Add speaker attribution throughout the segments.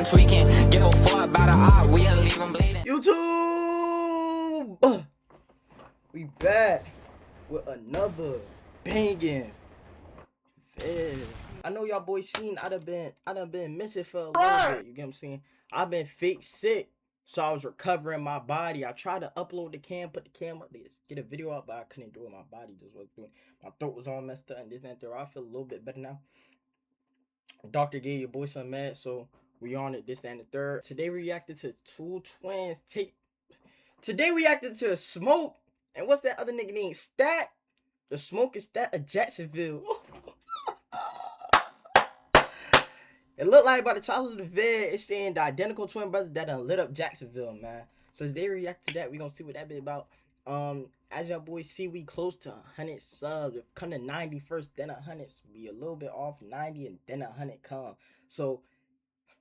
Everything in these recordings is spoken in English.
Speaker 1: tweaking. Give a fuck about a eye, we'll leave him bleeding.
Speaker 2: YouTube! We back with another banging vid. I know y'all boys seen I done been missing for a little bit, you get what I'm saying? I've been fake sick, so I was recovering my body. I tried to upload the put the camera, get a video out, but I couldn't do it. My body just wasn't doing it. My throat was all messed up and this and that. I feel a little bit better now. Doctor gave your boy some meds, so we on it, this, that, and the third. Today we reacted to two twins. Today we reacted to Smoke, and what's that other nigga name? Stat? The Smoke is Stat of Jacksonville. It looked like by the title of the vid, it's saying the identical twin brothers that done lit up Jacksonville, man. So today we react to that. We gonna see what that bit about. As y'all boys see, we close to 100 subs. If come to 90 first, then 100. So be a little bit off 90 and then 100 come. So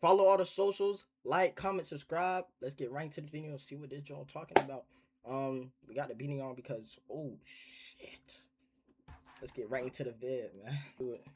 Speaker 2: follow all the socials, like, comment, subscribe. Let's get right into the video and see what this joint talking about. We got the beating on because oh shit. Let's get right into the vid, man. Do it.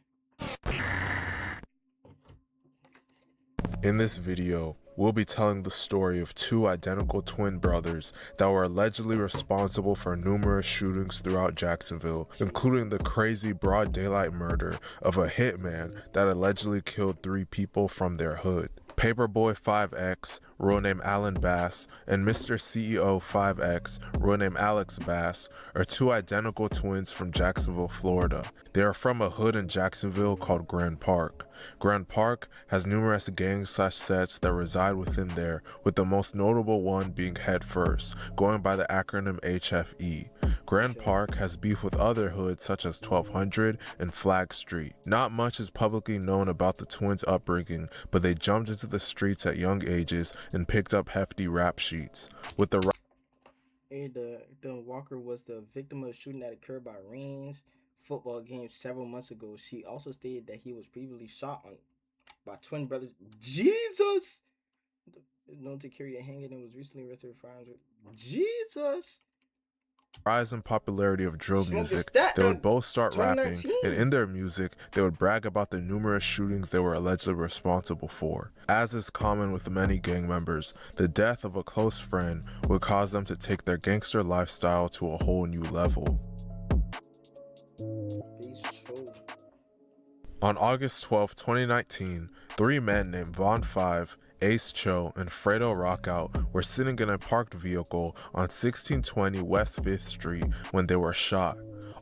Speaker 3: In this video, we'll be telling the story of two identical twin brothers that were allegedly responsible for numerous shootings throughout Jacksonville, including the crazy broad daylight murder of a hitman that allegedly killed 3 people from their hood. Paperboy 5X, real name Alan Bass, and Mr. CEO 5X, real name Alex Bass, are two identical twins from Jacksonville, Florida. They are from a hood in Jacksonville called Grand Park. Grand Park has numerous gang/sets that reside within there, with the most notable one being Head First, going by the acronym HFE. Grand Park has beef with other hoods such as 1200 and Flag Street. Not much is publicly known about the twins' upbringing, but they jumped into the streets at young ages and picked up hefty rap sheets. With the
Speaker 2: Walker was the victim of a shooting that occurred by Reigns football game several months ago. She also stated that he was previously shot by twin brothers. Jesus! Known to carry a handgun and was recently arrested for firearms. Jesus!
Speaker 3: rise in popularity of drill music, they would both start rapping, and in their music, they would brag about the numerous shootings they were allegedly responsible for. As is common with many gang members, the death of a close friend would cause them to take their gangster lifestyle to a whole new level. On August 12, 2019, 3 men named Von 5, Ace Cho, and Fredo Rockout were sitting in a parked vehicle on 1620 West 5th Street when they were shot.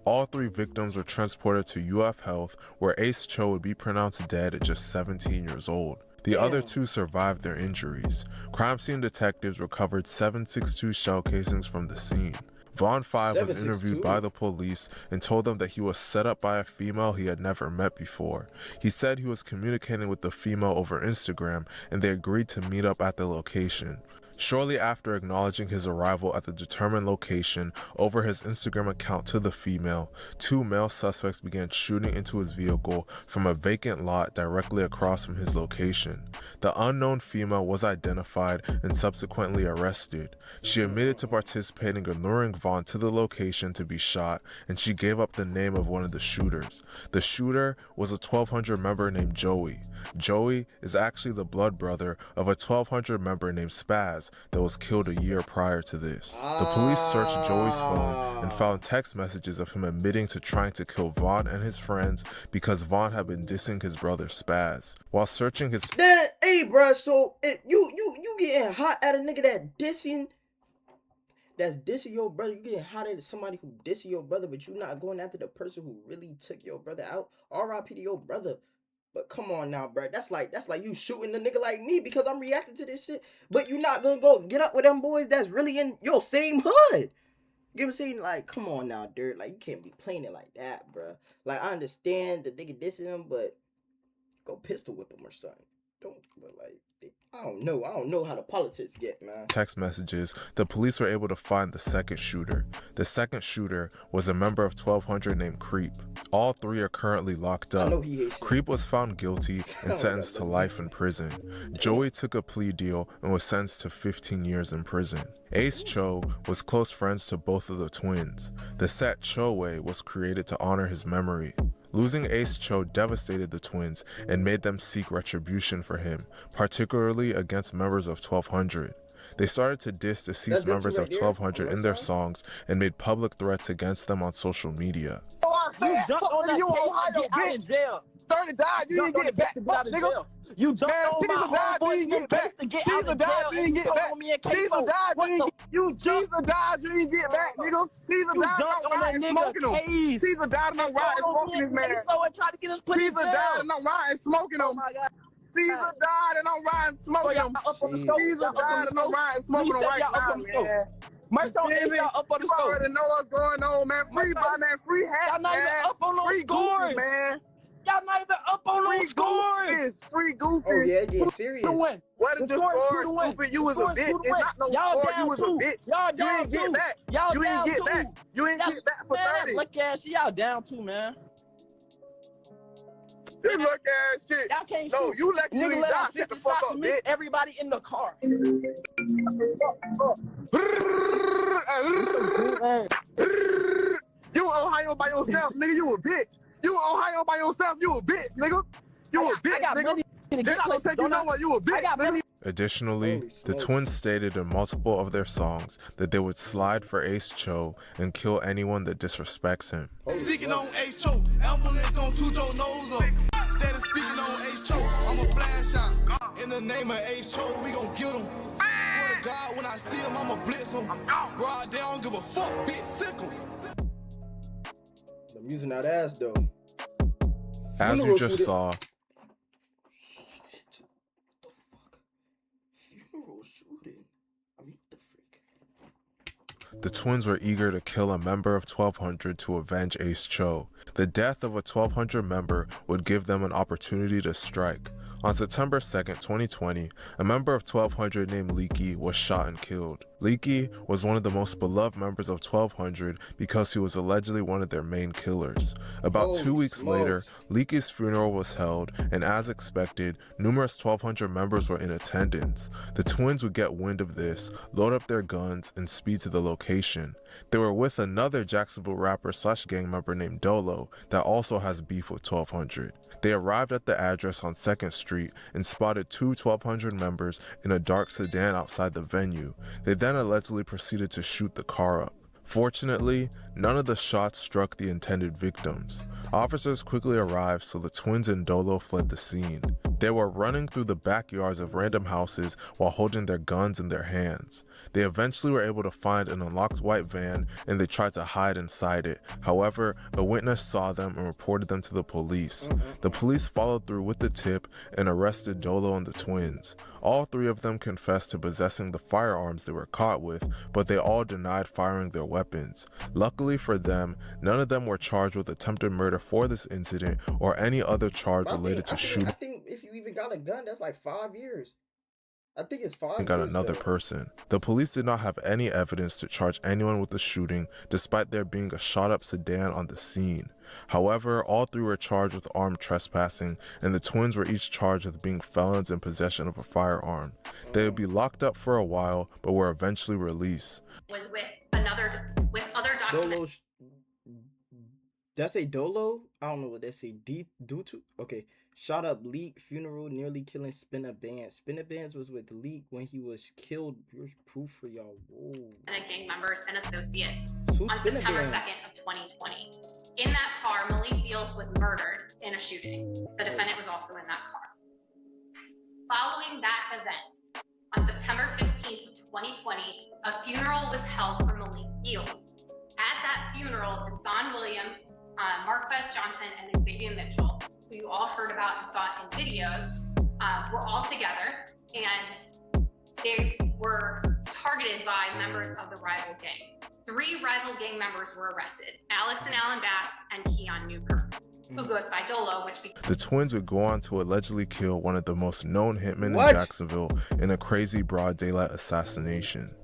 Speaker 3: All 3 victims were transported to UF Health, where Ace Cho would be pronounced dead at just 17 years old. The other 2 survived their injuries. Crime scene detectives recovered 7.62 shell casings from the scene. Von 5 was interviewed by the police and told them that he was set up by a female he had never met before. He said he was communicating with the female over Instagram and they agreed to meet up at the location. Shortly after acknowledging his arrival at the determined location over his Instagram account to the female, 2 male suspects began shooting into his vehicle from a vacant lot directly across from his location. The unknown female was identified and subsequently arrested. She admitted to participating in luring Vaughn to the location to be shot, and she gave up the name of one of the shooters. The shooter was a 1200 member named Joey. Joey is actually the blood brother of a 1200 member named Spaz that was killed a year prior to this. The police searched Joey's phone and found text messages of him admitting to trying to kill Vaughn and his friends because Vaughn had been dissing his brother Spaz. While searching his
Speaker 2: hey bruh, so you getting hot at a nigga that's dissing your brother. You getting hot at somebody who dissing your brother, but you not going after the person who really took your brother out. R.I.P. to your brother. But come on now, bro. That's like you shooting the nigga like me because I'm reacting to this shit. But you not gonna go get up with them boys that's really in your same hood. You know what I'm saying? Like, come on now, Dirt. Like, you can't be playing it like that, bro. Like, I understand the nigga dissing him, but go pistol whip him or something. Don't, but like, I don't know how the politics get, man.
Speaker 3: Text messages, the police were able to find the second shooter. The second shooter was a member of 1200 named Creep. All 3 are currently locked up. Creep was found guilty and sentenced to life in prison. Joey took a plea deal and was sentenced to 15 years in prison. Ace Cho was close friends to both of the twins. The set Cho Way was created to honor his memory. Losing Ace Cho devastated the twins and made them seek retribution for him, particularly against members of 1200. They started to diss deceased members of 1200 in their songs and made public threats against them on social media.
Speaker 4: You jumped on that Ohio bitch. In jail. 30 died, you didn't get back, nigga. You jumped on my homeboy in case to get out of jail. You told me in case so. You jumped. Caesar died, you didn't get back, nigga. Caesar died, I'm riding smoking him. Caesar died and I'm riding smoking this man. Caesar died and I'm riding smoking him. Caesar died and I'm riding smoking him. Caesar died and I'm riding smoking him right now, man. Merch on y'all up on the score. You already know what's going on, man. Free by man, free hat, man. Y'all not even up on those scores, man. Y'all not even up on those scores. Free goofies.
Speaker 2: Oh yeah, get serious.
Speaker 4: What did the score, stupid? You was a bitch. It's not no score. You was a bitch. You ain't get back. You ain't get back. You ain't get back for 30. Look at shit. Y'all down too, man. This look ass shit. Y'all can't shoot. You let you ain't die. Shut the fuck up, bitch. Everybody in the car. You Ohio by yourself, nigga. You a bitch. You Ohio by yourself. You a bitch, nigga. You a bitch, nigga. They're not gonna take you nowhere. You a bitch, nigga.
Speaker 3: Additionally, the twins stated in multiple of their songs that they would slide for Ace Cho and kill anyone that disrespects him.
Speaker 5: Speaking on Ace Cho, ambulance gon' toot your nose up. Instead of speaking on Ace Cho, I'm a flash out. In the name of Ace Cho, we gon' get him. Swear to God, when I see him, I'ma blitz him. Rod down, give a fuck, bitch, sick him.
Speaker 2: I'm using that ass though.
Speaker 3: As you just saw, the twins were eager to kill a member of 1200 to avenge Ace Cho. The death of a 1200 member would give them an opportunity to strike. On September 2nd, 2020, a member of 1200 named Leaky was shot and killed. Leaky was one of the most beloved members of 1200 because he was allegedly one of their main killers. About 2 weeks later, Leaky's funeral was held, and as expected, numerous 1200 members were in attendance. The twins would get wind of this, load up their guns, and speed to the location. They were with another Jacksonville rapper / gang member named Dolo that also has beef with 1200. They arrived at the address on 2nd Street and spotted two 1200 members in a dark sedan outside the venue. They then allegedly proceeded to shoot the car up. Fortunately, none of the shots struck the intended victims. Officers quickly arrived, so the twins and Dolo fled the scene. They were running through the backyards of random houses while holding their guns in their hands. They eventually were able to find an unlocked white van and they tried to hide inside it. However, a witness saw them and reported them to the police. The police followed through with the tip and arrested Dolo and the twins. All three of them confessed to possessing the firearms they were caught with, but they all denied firing their weapons. Luckily for them, none of them were charged with attempted murder for this incident or any other charge related to shooting.
Speaker 2: I think if you even got a gun, that's like 5 years. I think it's 5 years.
Speaker 3: Got another person. The police did not have any evidence to charge anyone with the shooting, despite there being a shot-up sedan on the scene. However, all three were charged with armed trespassing, and the twins were each charged with being felons in possession of a firearm. They would be locked up for a while, but were eventually released.
Speaker 6: Was with other documents.
Speaker 2: Did I say Dolo? I don't know what they say. Okay. Shot up Leak, funeral, nearly killing Spinner Bands. Spinner Bands was with Leak when he was killed. Here's proof for y'all. Whoa.
Speaker 6: And gang members and associates
Speaker 2: Who's
Speaker 6: on September 2nd of 2020. In that car, Malik Beals was murdered in a shooting. The defendant was also in that car. Following that event, on September 15th, 2020, a funeral was held for Malik Beals. At that funeral, Deshaun Williams, Marquez Johnson, and Xavier Mitchell, who you all heard about and saw in videos, were all together, and they were targeted by members of the rival gang. 3 rival gang members were arrested: Alex and Alan Bass and Keon Newkirk, who goes by Dolo,
Speaker 3: The twins would go on to allegedly kill one of the most known hitmen in Jacksonville in a crazy broad daylight assassination.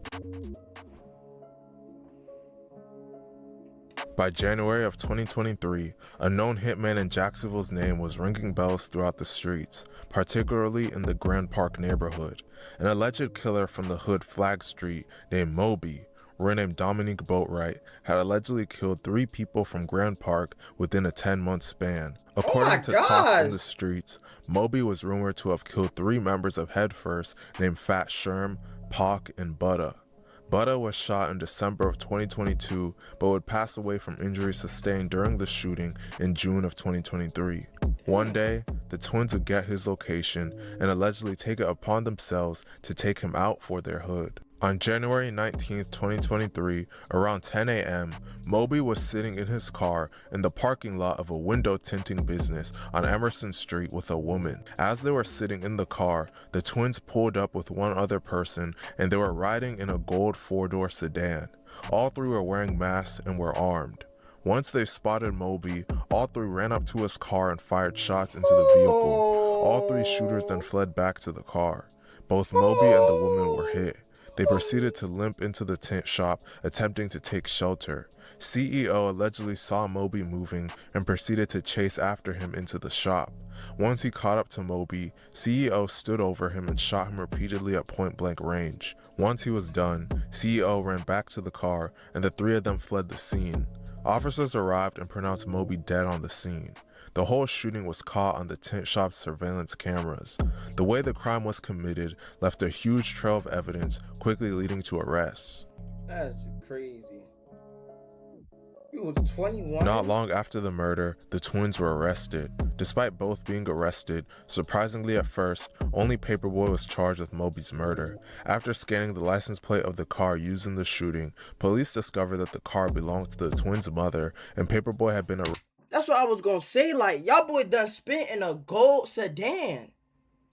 Speaker 3: By January of 2023, a known hitman in Jacksonville's name was ringing bells throughout the streets, particularly in the Grand Park neighborhood. An alleged killer from the hood Flag Street named Moby renamed Dominique Boatwright, had allegedly killed 3 people from Grand Park within a 10-month span. According to Talk in the Streets, Moby was rumored to have killed 3 members of Head First named Fat Sherm, Pac, and Butta. Butta was shot in December of 2022, but would pass away from injuries sustained during the shooting in June of 2023. One day, the twins would get his location and allegedly take it upon themselves to take him out for their hood. On January 19, 2023, around 10 a.m., Moby was sitting in his car in the parking lot of a window tinting business on Emerson Street with a woman. As they were sitting in the car, the twins pulled up with one other person and they were riding in a gold 4-door sedan. All 3 were wearing masks and were armed. Once they spotted Moby, all 3 ran up to his car and fired shots into the vehicle. All 3 shooters then fled back to the car. Both Moby and the woman were hit. They proceeded to limp into the tent shop, attempting to take shelter. CEO allegedly saw Moby moving and proceeded to chase after him into the shop. Once he caught up to Moby, CEO stood over him and shot him repeatedly at point-blank range. Once he was done, CEO ran back to the car and the 3 of them fled the scene. Officers arrived and pronounced Moby dead on the scene. The whole shooting was caught on the tent shop's surveillance cameras. The way the crime was committed left a huge trail of evidence, quickly leading to arrests.
Speaker 2: That's crazy. You was 21?
Speaker 3: Not long after the murder, the twins were arrested. Despite both being arrested, surprisingly at first, only Paperboy was charged with Moby's murder. After scanning the license plate of the car used in the shooting, police discovered that the car belonged to the twins' mother, and Paperboy had been arrested.
Speaker 2: That's what I was gonna say. Like, y'all boy done spent in a gold sedan.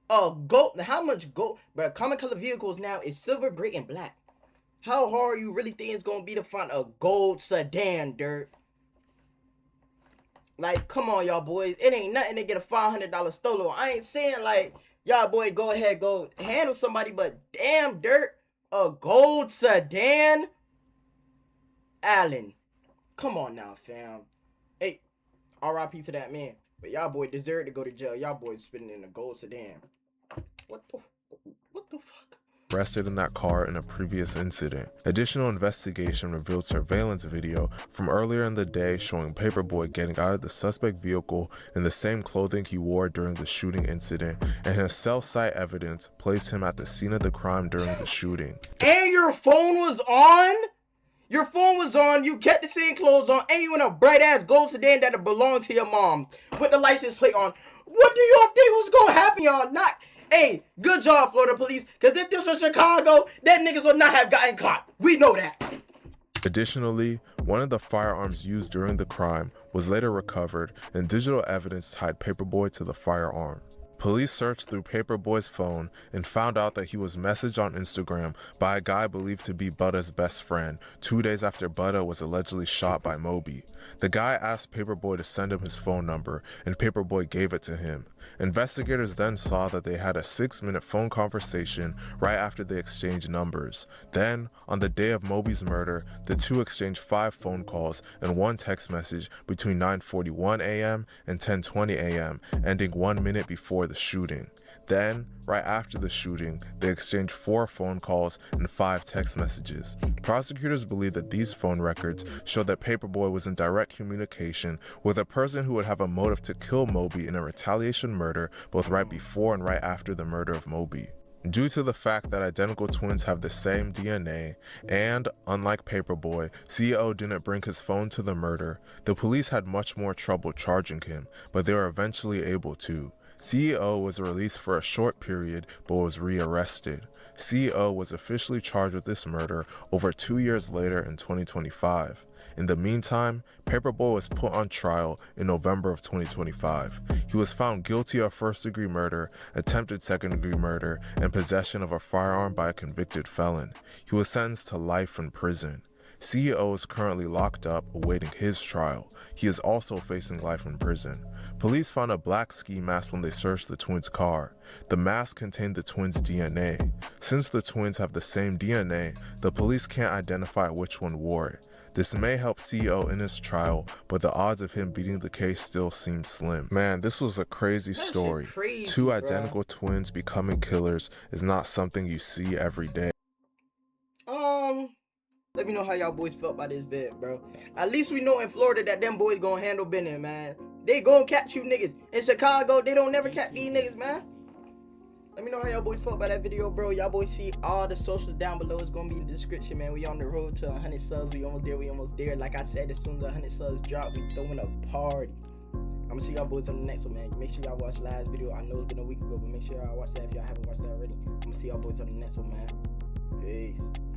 Speaker 2: A gold. How much gold? But common color vehicles now is silver, gray, and black. How hard you really think it's gonna be to find a gold sedan, dirt? Like, come on, y'all boys. It ain't nothing to get a $500 stolo. I ain't saying like y'all boy go ahead, go handle somebody, but damn, dirt, a gold sedan. Allen, come on now, fam. Hey. R.I.P. to that man. But y'all boy deserve to go to jail. Y'all boy spitting in a gold sedan. What the fuck?
Speaker 3: Arrested in that car in a previous incident. Additional investigation revealed surveillance video from earlier in the day showing Paperboy getting out of the suspect vehicle in the same clothing he wore during the shooting incident, and his cell site evidence placed him at the scene of the crime during the shooting.
Speaker 2: And your phone was on? Your phone was on, you kept the same clothes on, and you in a bright-ass gold sedan that belonged to your mom with the license plate on. What do y'all think was gonna happen, y'all? Not, hey, good job, Florida police, because if this was Chicago, that niggas would not have gotten caught. We know that.
Speaker 3: Additionally, one of the firearms used during the crime was later recovered, and digital evidence tied Paperboy to the firearm. Police searched through Paperboy's phone and found out that he was messaged on Instagram by a guy believed to be Butta's best friend 2 days after Butta was allegedly shot by Moby. The guy asked Paperboy to send him his phone number, and Paperboy gave it to him. Investigators then saw that they had a 6-minute phone conversation right after they exchanged numbers. Then, on the day of Moby's murder, the two exchanged 5 phone calls and 1 text message between 9:41 a.m. and 10:20 a.m., ending 1 minute before the shooting. Then, right after the shooting, they exchanged 4 phone calls and 5 text messages. Prosecutors believe that these phone records show that Paperboy was in direct communication with a person who would have a motive to kill Moby in a retaliation murder both right before and right after the murder of Moby. Due to the fact that identical twins have the same DNA, and, unlike Paperboy, CEO didn't bring his phone to the murder, the police had much more trouble charging him, but they were eventually able to. CEO was released for a short period but was rearrested. CEO was officially charged with this murder over 2 years later in 2025. In the meantime, Paperboy was put on trial in November of 2025. He was found guilty of first-degree murder, attempted second-degree murder, and possession of a firearm by a convicted felon. He was sentenced to life in prison. CEO is currently locked up awaiting his trial. He is also facing life in prison. Police found a black ski mask when they searched the twins' car. The mask contained the twins' DNA. Since the twins have the same DNA, the police can't identify which one wore it. This may help CEO in his trial, but the odds of him beating the case still seem slim. Man, this was a crazy story. Two identical twins becoming killers is not something you see every day.
Speaker 2: Let me know how y'all boys felt about this vid, bro. At least we know in Florida that them boys gonna handle business, man. They gonna catch you niggas. In Chicago, they don't never catch these niggas, man. Let me know how y'all boys felt about that video, bro. Y'all boys see all the socials down below. It's gonna be in the description, man. We on the road to 100 subs. We almost there. Like I said, as soon as the 100 subs drop, we throwing a party. I'm gonna see y'all boys on the next one, man. Make sure y'all watch the last video. I know it's been a week ago, but make sure y'all watch that if y'all haven't watched that already. I'm gonna see y'all boys on the next one, man. Peace.